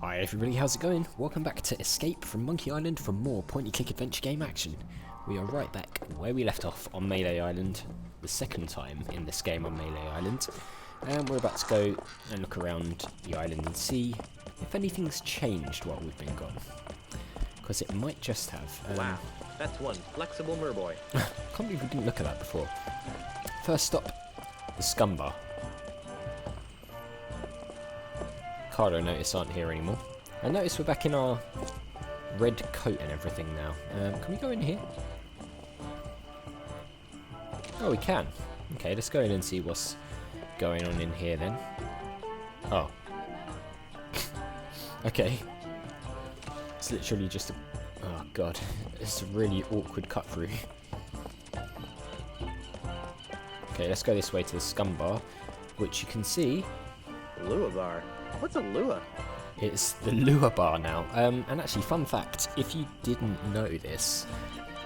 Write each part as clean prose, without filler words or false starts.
Hi everybody, how's it going? Welcome back to Escape from Monkey Island for more point-and-click adventure game action. We are right back where we left off on Melee Island, the second time in this game on Melee Island. And we're about to go and look around the island and see if anything's changed while we've been gone. Because it might just have. Wow, that's one flexible merboy. Can't believe we didn't look at that before. First stop, the SCUMM Bar. Card I notice aren't here anymore. I notice we're back in our red coat and everything now. Can we go in here? Oh, we can. Okay, let's go in and see what's going on in here then. Oh. Okay. It's literally just a... Oh god. It's a really awkward cut through. Okay, let's go this way to the SCUMM Bar, which you can see... LUA Bar? What's a LUA? It's the LUA Bar now. And actually, fun fact, if you didn't know this,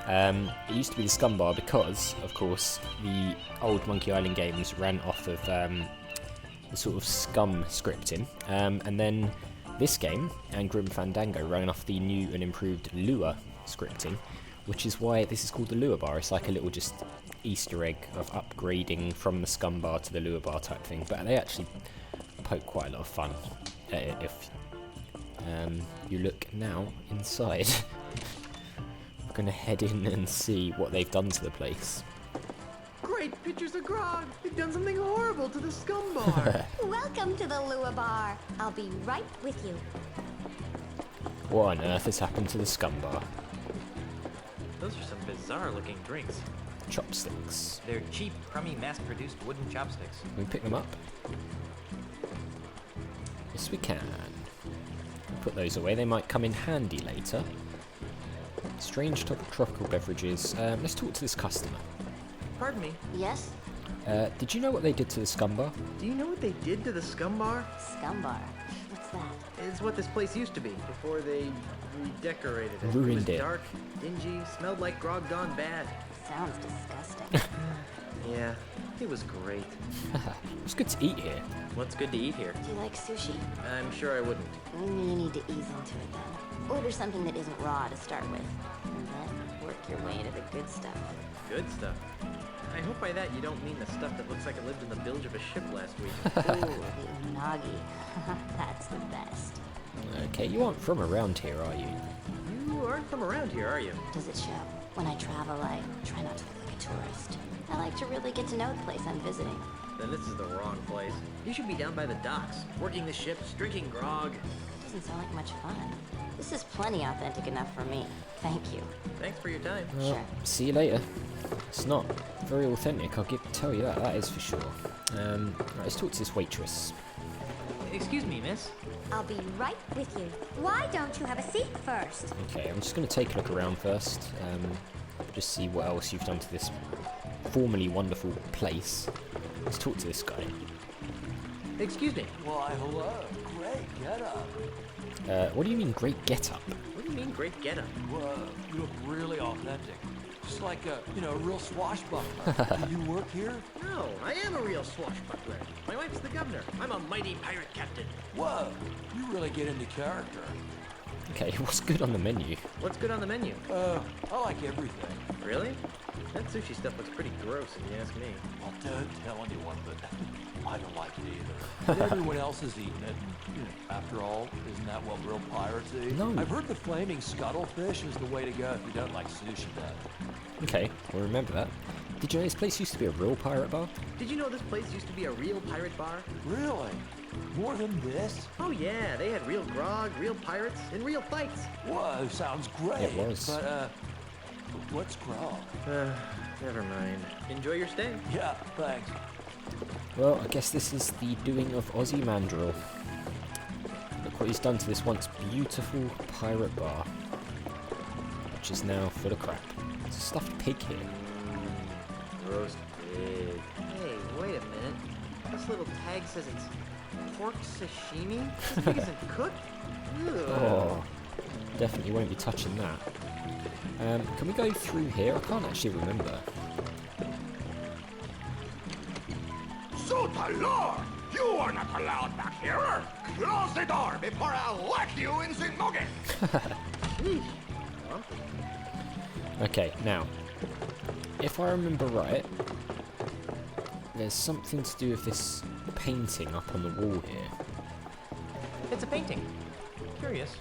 it used to be the SCUMM Bar because, of course, the old Monkey Island games ran off of the sort of SCUMM scripting. And then this game and Grim Fandango ran off the new and improved LUA scripting, which is why this is called the LUA Bar. It's like a little just Easter egg of upgrading from the SCUMM Bar to the LUA Bar type thing. But they actually poke quite a lot of fun at it if you look now inside. We're going to head in and see what they've done to the place. Great pictures of grog! They've done something horrible to the SCUMM Bar! Welcome to the LUA Bar. I'll be right with you. What on earth has happened to the SCUMM Bar? Those are some bizarre looking drinks. Chopsticks. They're cheap, crummy, mass-produced wooden chopsticks. Can we pick them up? Yes, we can. Put those away. They might come in handy later. Strange tropical beverages. Let's talk to this customer. Pardon me, Yes? Did you know what they did to the SCUMM Bar? do you know what they did to the SCUMM Bar? SCUMM Bar. What's that? It's what this place used to be before they redecorated it. Ruined it was it. Dark, dingy, smelled like grog gone bad. Sounds disgusting. Yeah, it was great. It's good to eat here. What's good to eat here? Do you like sushi? I'm sure I wouldn't. You need to ease into it then. Order something that isn't raw to start with. And then work your way into the good stuff. Good stuff. I hope by that you don't mean the stuff that looks like it lived in the bilge of a ship last week. Ooh, the unagi. That's the best. Okay, you aren't from around here, are you? You aren't from around here, are you? Does it show? When I travel, I try not to look like a tourist. I like to really get to know the place I'm visiting. Then this is the wrong place. You should be down by the docks, working the ships, drinking grog. Doesn't sound like much fun. This is plenty authentic enough for me. Thank you. Thanks for your time. Sure. See you later. It's not very authentic, I'll tell you that, that is for sure. Right, let's talk to this waitress. Excuse me, miss. I'll be right with you. Why don't you have a seat first? Okay, I'm just going to take a look around first. Just see what else you've done to this formerly wonderful place. Let's talk to this guy. Excuse me. Why, hello. Great getup. What do you mean, great get-up? What do you mean, great getup? Whoa, you look really authentic. Just like a, a real swashbuckler. Do you work here? No, I am a real swashbuckler. My wife's the governor. I'm a mighty pirate captain. Whoa, you really get into character. Okay, what's good on the menu? What's good on the menu? I like everything. Really? That sushi stuff looks pretty gross, if you ask me. Well, don't tell anyone, but I don't like it either. Everyone else is eating it. And, after all, isn't that what real pirates eat? No. I've heard the flaming scuttlefish is the way to go if you don't like sushi, though. Okay, we'll remember that. Did you know this place used to be a real pirate bar? Did you know this place used to be a real pirate bar? Really? More than this? Oh yeah, they had real grog, real pirates, and real fights. Whoa, sounds great. It was. But, what's grog? Never mind. Enjoy your stay. Yeah, thanks. Well, I guess this is the doing of Ozzy Mandrill. Look what he's done to this once beautiful pirate bar, which is now full of crap. There's a stuffed pig here. Roast pig. Hey, wait a minute. This little tag says it's pork sashimi? This pig isn't cooked? Ugh. Oh, definitely won't be touching that. Can we go through here? I can't actually remember. So the Lord! You are not allowed back here! Close the door before I whack you in the noggin! Okay, now, if I remember right, there's something to do with this painting up on the wall here. It's a painting. Curious.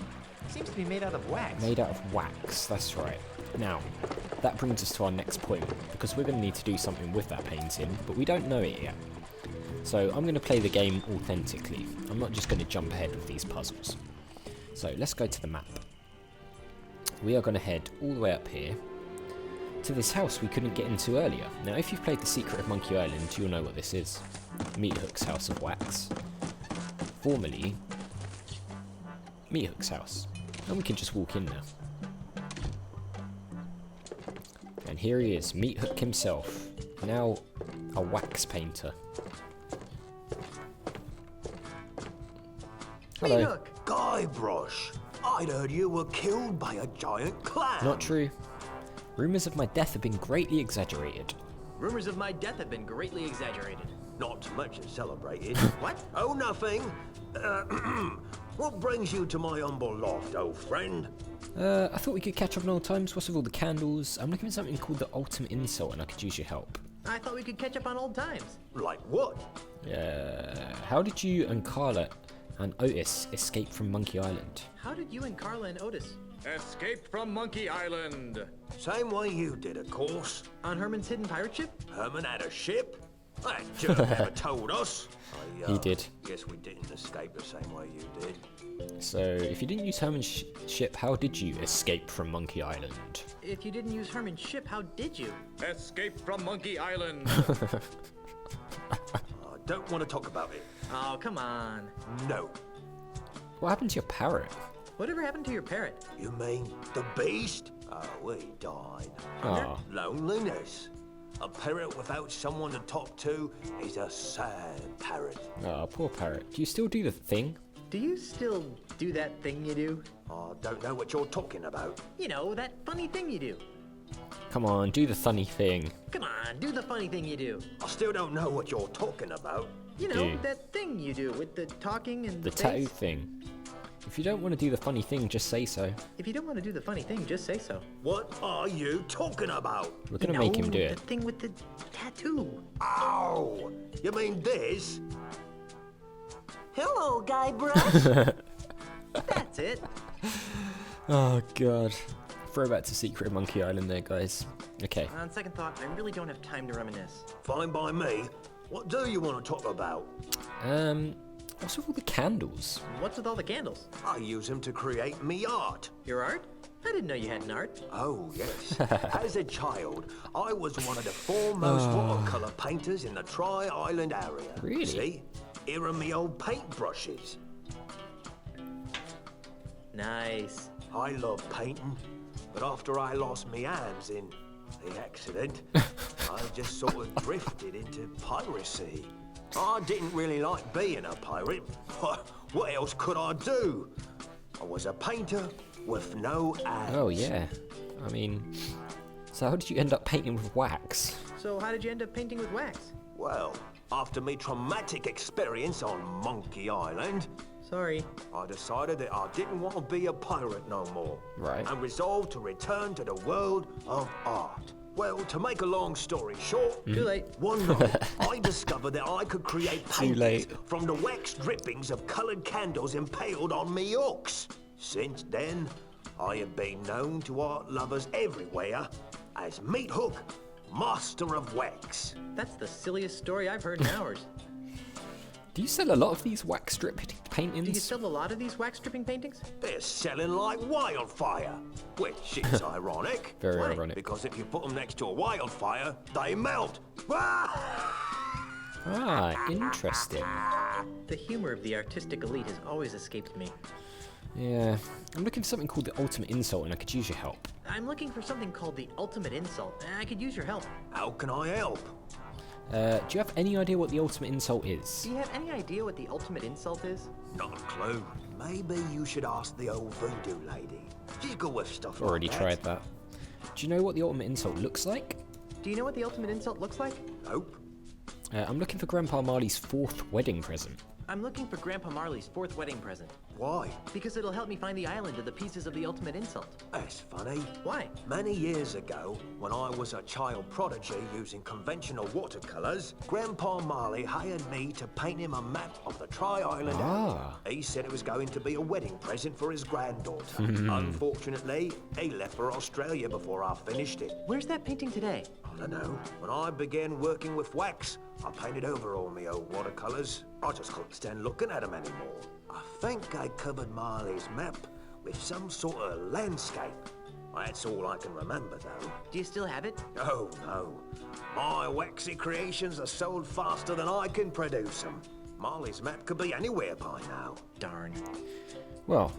Seems to be made out of wax. Made out of wax, that's right. Now, that brings us to our next point, because we're going to need to do something with that painting, but we don't know it yet. So I'm going to play the game authentically. I'm not just going to jump ahead with these puzzles. So let's go to the map. We are going to head all the way up here to this house we couldn't get into earlier. Now, if you've played The Secret of Monkey Island, you'll know what this is. Meathook's House of Wax. Formerly, Meathook's house. And we can just walk in now. And here he is, Meathook himself. Now a wax painter. Hello. Meathook! Guybrush, I'd heard you were killed by a giant clown. Not true. Rumours of my death have been greatly exaggerated. Rumors of my death have been greatly exaggerated. Not much is celebrated. What? Oh, nothing. What brings you to my humble loft, old friend? I thought we could catch up on old times. What's with all the candles? I'm looking for something called the ultimate insult and I could use your help. I thought we could catch up on old times. Like what? How did you and Carla and Otis escape from Monkey Island? How did you and Carla and Otis? Escaped from Monkey Island. Same way you did, of course. On Herman's hidden pirate ship? Herman had a ship? That jerk never told us. He did. Guess we didn't escape the same way you did. So, if you didn't use Herman's ship, how did you escape from Monkey Island? If you didn't use Herman's ship, how did you? Escaped from Monkey Island. I don't want to talk about it. Oh, come on. No. What happened to your parrot? Whatever happened to your parrot? You mean the beast? Oh, he died. Ah, Loneliness. A parrot without someone to talk to is a sad parrot. poor parrot. Do you still do the thing? Do you still do that thing you do? I don't know what you're talking about. You know, that funny thing you do. Come on, do the funny thing. Come on, do the funny thing you do. I still don't know what you're talking about. You know, Do. that thing you do with the talking and The the tattoo face. thing. If you don't want to do the funny thing, just say so. If you don't want to do the funny thing, just say so. What are you talking about? We're gonna make him do The it. thing with the tattoo. Ow! You mean this? Hello, Guybrush! That's it. Oh god. Throwback to Secret of Monkey Island there, guys. Okay. On second thought, I really don't have time to reminisce. Fine by me. What do you want to talk about? What's with all the candles? What's with all the candles? I use them to create me art. Your art? I didn't know you had an art. Oh, yes. As a child, I was one of the foremost watercolour painters in the Tri-Island area. Really? See? Here are me old paintbrushes. Nice. I love painting, but after I lost me hands in the accident, I just sort of drifted into piracy. I didn't really like being a pirate. What else could I do? I was a painter with no hands. Oh yeah. I mean, so how did you end up painting with wax? So how did you end up painting with wax? Well, after me traumatic experience on Monkey Island, Sorry. I decided that I didn't want to be a pirate no more. Right. And resolved to return to the world of art. Well, to make a long story short, Too late. one night I discovered that I could create Too paintings late. from the wax drippings of coloured candles impaled on me hooks. Since then, I have been known to art lovers everywhere as Meathook, Master of Wax. That's the silliest story I've heard in hours. Do you sell a lot of these wax strip Do you paintings? sell a lot of these wax stripping paintings? They're selling like wildfire, which is ironic. Very Why? ironic. Because if you put them next to a wildfire, they melt. Ah, interesting. The humor of the artistic elite has always escaped me. Yeah. I'm looking for something called the ultimate insult and I could use your help. I'm looking for something called the ultimate insult. I could use your help. How can I help? Do you have any idea what the ultimate insult is? Do you have any idea what the ultimate insult is? Not a clue. Maybe you should ask the old voodoo lady. She's good with stuff Already like tried that. Do you know what the ultimate insult looks like? Do you know what the ultimate insult looks like? Nope. I'm looking for Grandpa Marley's 4th wedding present. I'm looking for Grandpa Marley's 4th wedding present. Why? Because it'll help me find the island of the pieces of the ultimate insult. That's funny. Why? Many years ago, when I was a child prodigy using conventional watercolors, Grandpa Marley hired me to paint him a map of the Tri-Island. He said it was going to be a wedding present for his granddaughter. Unfortunately, he left for Australia before I finished it. Where's that painting today? I don't know. When I began working with wax, I painted over all my old watercolors. I just couldn't stand looking at them anymore. I think I covered Marley's map with some sort of landscape. That's all I can remember, though. Do you still have it? Oh, no. My waxy creations are sold faster than I can produce them. Marley's map could be anywhere by now. Darn. Well,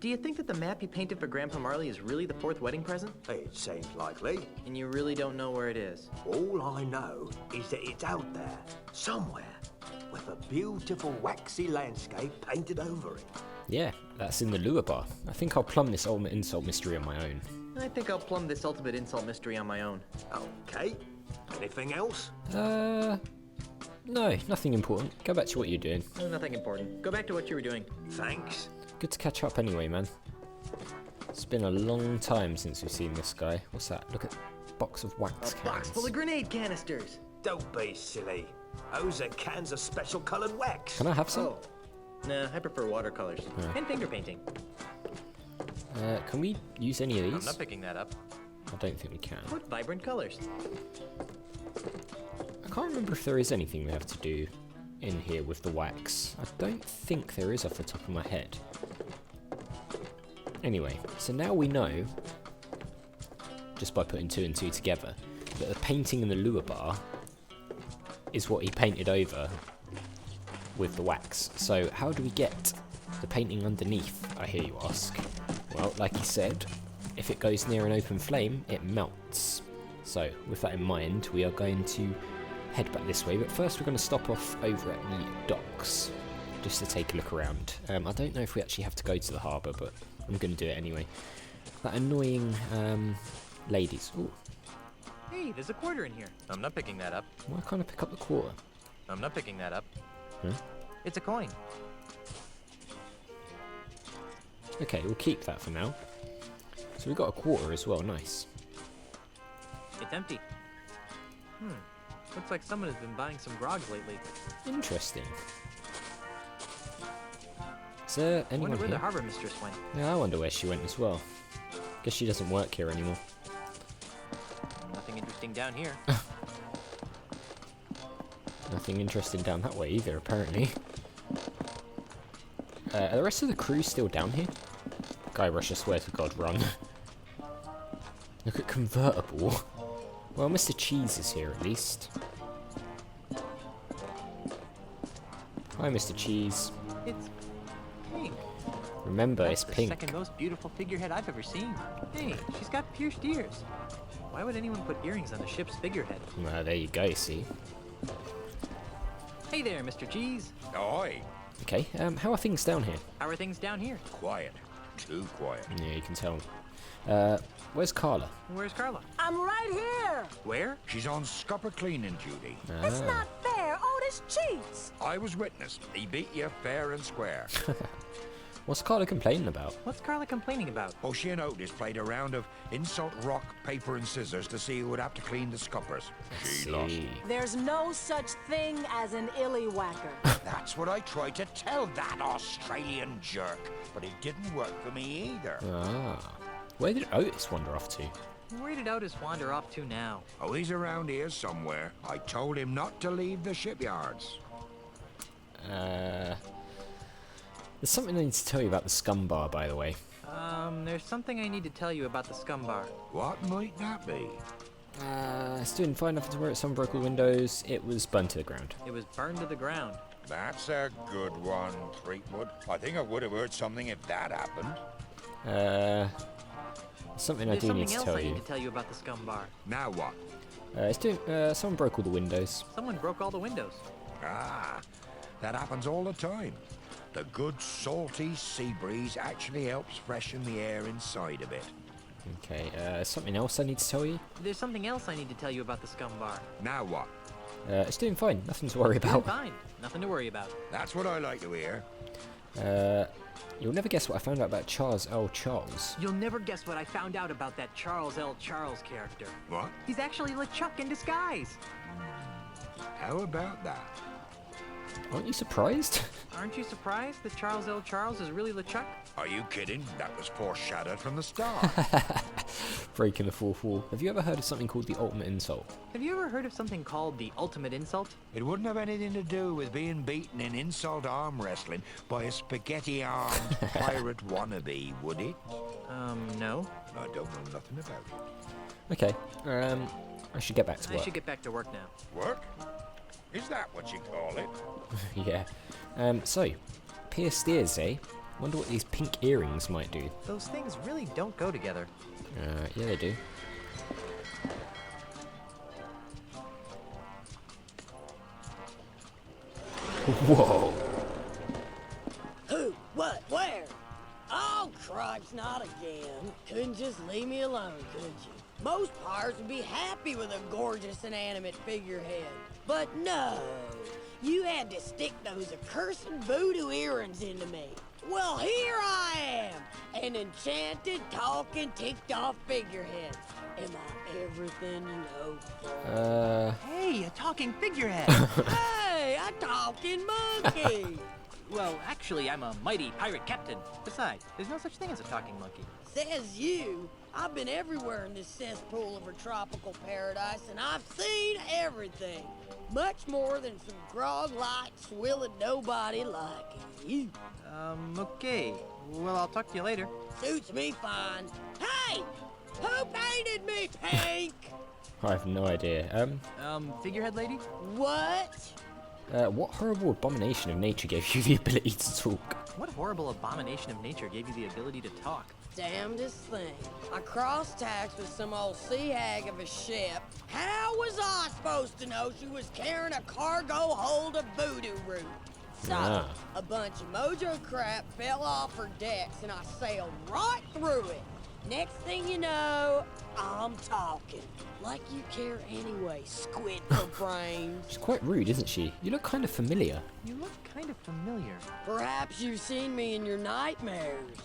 Do you think that the map you painted for Grandpa Marley is really the 4th wedding present? It seems likely. And you really don't know where it is? All I know is that it's out there, somewhere, with a beautiful waxy landscape painted over it. yeah, that's in the LUA Bar. I think I'll plumb this ultimate insult mystery on my own. I think I'll plumb this ultimate insult mystery on my own. Okay. Anything else? No, nothing important. Go back to what you're doing. Oh, nothing important. Go back to what you were doing. Thanks. Good to catch up anyway, man. It's been a long time since we've seen this guy. What's that? Look at box of wax A cans. box full of grenade canisters. Don't be silly. Those are cans of special colored wax. Can I have some? Oh. Nah, I prefer watercolors. Yeah. And finger painting. Can we use any of I'm these? not picking that up. I don't think we can. What vibrant colors? I can't remember if there is anything we have to do in here with the wax. I don't think there is off the top of my head. Anyway, so now we know, just by putting 2 and 2 together, that the painting in the LUA Bar is what he painted over with the wax. So how do we get the painting underneath, I hear you ask? Well, like he said, if it goes near an open flame, it melts. So with that in mind, we are going to head back this way, but first we're going to stop off over at the docks just to take a look around. I don't know if we actually have to go to the harbour, but I'm going to do it anyway. That annoying ladies. Ooh, Hey, there's a quarter in here. I'm not picking that up. why can't I pick up the quarter? I'm not picking that up. Huh? It's a coin. Okay, we'll keep that for now. So we got a quarter as well, nice. It's empty. Looks like someone has been buying some grogs lately. Interesting. Is there I anyone wonder where the here? harbor mistress went. Yeah, I wonder where she went as well. Guess she doesn't work here anymore. Nothing interesting down here. Nothing interesting down that way either, apparently. Are the rest of the crew still down here? Guybrush, I swear to God, run. Look at convertible. Well, Mr. Cheese is here at least. Hi, Mr. Cheese. It's pink. Remember, That's it's the pink. second most beautiful figurehead I've ever seen. Hey, she's got pierced ears. Why would anyone put earrings on the ship's figurehead? Well, there you go, see. Hey there, Mr. Cheese. Ahoy! Okay, how are things down here? How are things down here? Quiet. Too quiet. Yeah, you can tell. Where's Carla? Where's Carla? I'm right here. Where? She's on scupper cleaning duty. It's not fair. Otis cheats. I was witness. He beat you fair and square. What's Carla complaining about? What's Carla complaining about? Oh, she and Otis played a round of insult rock, paper and scissors to see who would have to clean the scuppers. She lost. There's no such thing as an illywhacker. That's what I tried to tell that Australian jerk. But it didn't work for me either. Ah. Where did Otis wander off to? Where did Otis wander off to now? Oh, he's around here somewhere. I told him not to leave the shipyards. There's something I need to tell you about the SCUMM Bar, by the way. There's something I need to tell you about the SCUMM Bar. What might that be? It's doing fine enough to where someone broke all the windows. It was burned to the ground. It was burned to the ground. That's a good one, Threepwood. I think I would have heard something if that happened. Something I There's do something need to else tell I need you. to tell you about the SCUMM Bar. Now what? It's doing. Someone broke all the windows. Someone broke all the windows. Ah, that happens all the time. The good salty sea breeze actually helps freshen the air inside a bit. Okay. Something else I need to tell you. There's something else I need to tell you about the SCUMM Bar. Now what? It's doing fine. Nothing to worry Doing about. fine. Nothing to worry about. That's what I like to hear. You'll never guess what I found out about Charles L. Charles. You'll never guess what I found out about that Charles L. Charles character. What? He's actually LeChuck in disguise. How about that? Aren't you surprised? Aren't you surprised that Charles L. Charles is really LeChuck? Are you kidding? That was foreshadowed from the start. Breaking the fourth wall. Have you ever heard of something called the ultimate insult? Have you ever heard of something called the ultimate insult? It wouldn't have anything to do with being beaten in insult arm wrestling by a spaghetti-armed pirate wannabe, would it? No. I don't know nothing about it. Okay, I should get back to I work. should get back to work now. Work? Is that what you call it? Yeah. So, pierced ears, eh? Wonder what these pink earrings might do. Those things really don't go together. Yeah, they do. Whoa. Who? What? Where? Oh, cripes, not again. Couldn't just leave me alone, could you? Most pirates would be happy with a gorgeous inanimate figurehead. But no, you had to stick those accursed voodoo earrings into me. Well, here I am, an enchanted, talking, ticked-off figurehead. Am I everything you know? Hey, a talking figurehead! Hey, a talking monkey! Well, actually, I'm a mighty pirate captain. Besides, there's no such thing as a talking monkey. Says you. I've been everywhere in this cesspool of a tropical paradise, and I've seen everything. Much more than some grog-like, swilling nobody like you. Okay. Well, I'll talk to you later. Suits me fine. Hey! Who painted me pink? I have no idea. Figurehead lady? What? What horrible abomination of nature gave you the ability to talk? What horrible abomination of nature gave you the ability to talk? Damnedest thing. I crossed tacks with some old sea hag of a ship. How was I supposed to know she was carrying a cargo hold of voodoo root? So, a bunch of mojo crap fell off her decks and I sailed right through it. Next thing you know, I'm talking. Like you care anyway, squid for brains. She's quite rude, isn't she? You look kind of familiar. You look kind of familiar. Perhaps you've seen me in your nightmares.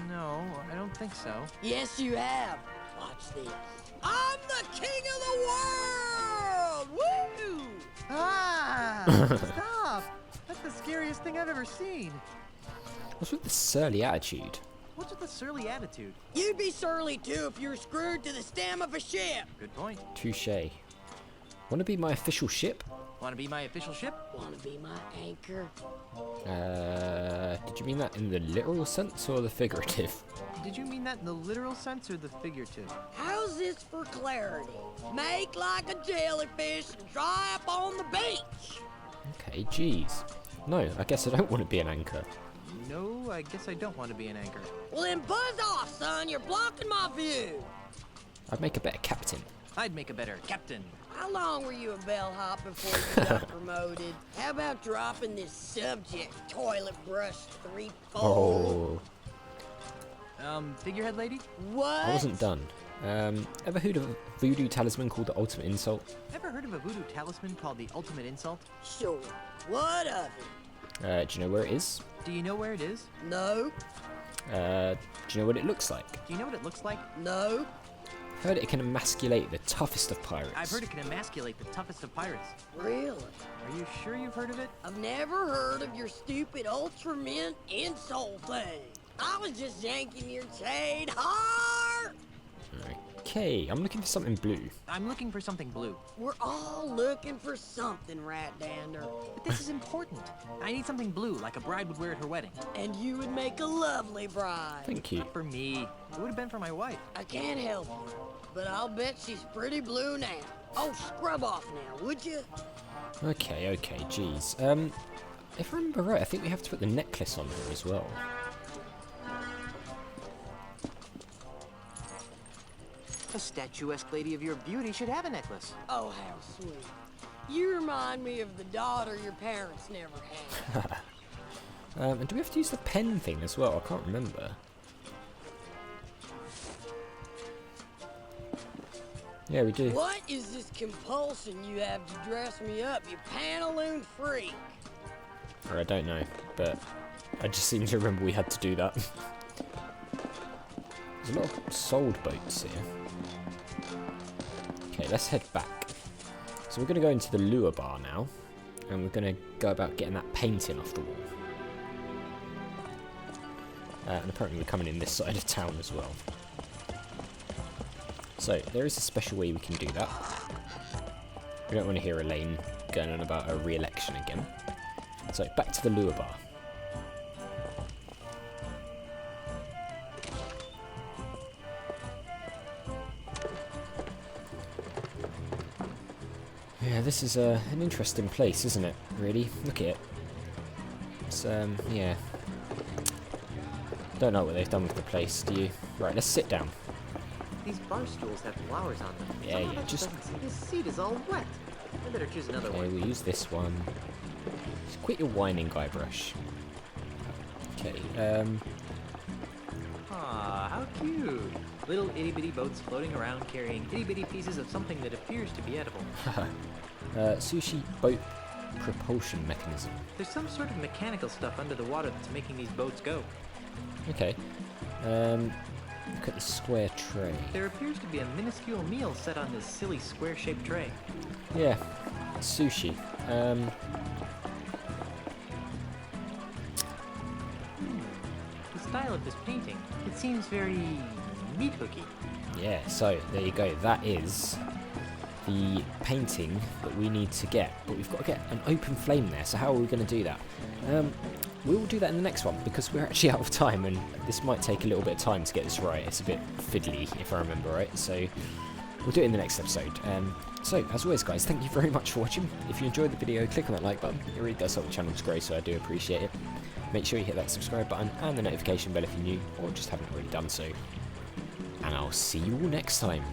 No, I don't think so. Yes, you have. Watch this. I'm the king of the world! Woo! Ah! Stop! That's the scariest thing I've ever seen. What's with the surly attitude? What's with the surly attitude? You'd be surly too if you were screwed to the stem of a ship. Good point. Touche. Wanna be my official ship? Want to be my official ship? Wanna be my anchor? Did you mean that in the literal sense or the figurative? Did you mean that in the literal sense or the figurative? How's this for clarity? Make like a jellyfish and dry up on the beach. Okay, jeez. No, I guess I don't want to be an anchor. No, I guess I don't want to be an anchor. Well then buzz off, son. You're blocking my view. I'd make a better captain. I'd make a better captain. How long were you a bellhop before you got promoted? How about dropping this subject, toilet brush 3-fold? Oh, Figurehead lady? What? I wasn't done. Ever heard of a voodoo talisman called the ultimate insult? Ever heard of a voodoo talisman called the ultimate insult? Sure. What of it? Do you know where it is? Do you know where it is? No. Do you know what it looks like? Do you know what it looks like? No. Heard it can emasculate the toughest of pirates. I've heard it can emasculate the toughest of pirates. Really? Are you sure you've heard of it? I've never heard of your stupid ultraman insult thing. I was just yanking your chain hard. Okay, I'm looking for something blue. I'm looking for something blue. We're all looking for something, Rat-dander. But this is important. I need something blue, like a bride would wear at her wedding. And you would make a lovely bride. Thank you. Not for me. It would have been for my wife. I can't help you, but I'll bet she's pretty blue now. Oh, scrub off now, would you? Okay, jeez. If I remember right, I think we have to put the necklace on her as well. A statuesque lady of your beauty should have a necklace. Oh, how sweet. You remind me of the daughter your parents never had. And do we have to use the pen thing as well? I can't remember. Yeah, we do. What is this compulsion you have to dress me up, you pantaloon freak? Or I don't know, but I just seem to remember we had to do that. There's a lot of sold boats here. Okay, let's head back. So we're going to go into the LUA Bar now, and we're going to go about getting that painting off the wall. And apparently we're coming in this side of town as well. So, there is a special way we can do that. We don't want to hear Elaine going on about a re-election again. So, back to the LUA Bar. Yeah, this is an interesting place, isn't it? Really? Look at it. It's, yeah. Don't know what they've done with the place, do you? Right, let's sit down. These bar stools have flowers on them. Yeah, Somehow yeah, that just... This seat is all wet. I better choose another Okay, one. we'll use this one. Just quit your whining, Guybrush. Okay, Aw, how cute. Little itty-bitty boats floating around carrying itty-bitty pieces of something that appears to be edible. sushi boat propulsion mechanism. There's some sort of mechanical stuff under the water that's making these boats go. Okay. Look at the square tray. There appears to be a minuscule meal set on this silly square-shaped tray. Yeah, sushi. The style of this painting, it seems very Meathooky. Yeah, so there you go. That is the painting that we need to get. But we've got to get an open flame there. So how are we going to do that? We will do that in the next one because we're actually out of time and this might take a little bit of time to get this right. It's a bit fiddly if I remember right. So we'll do it in the next episode. So as always guys, thank you very much for watching. If you enjoyed the video, click on that like button. It really does help the channel to grow, so I do appreciate it. Make sure you hit that subscribe button and the notification bell if you're new or just haven't already done so. And I'll see you all next time.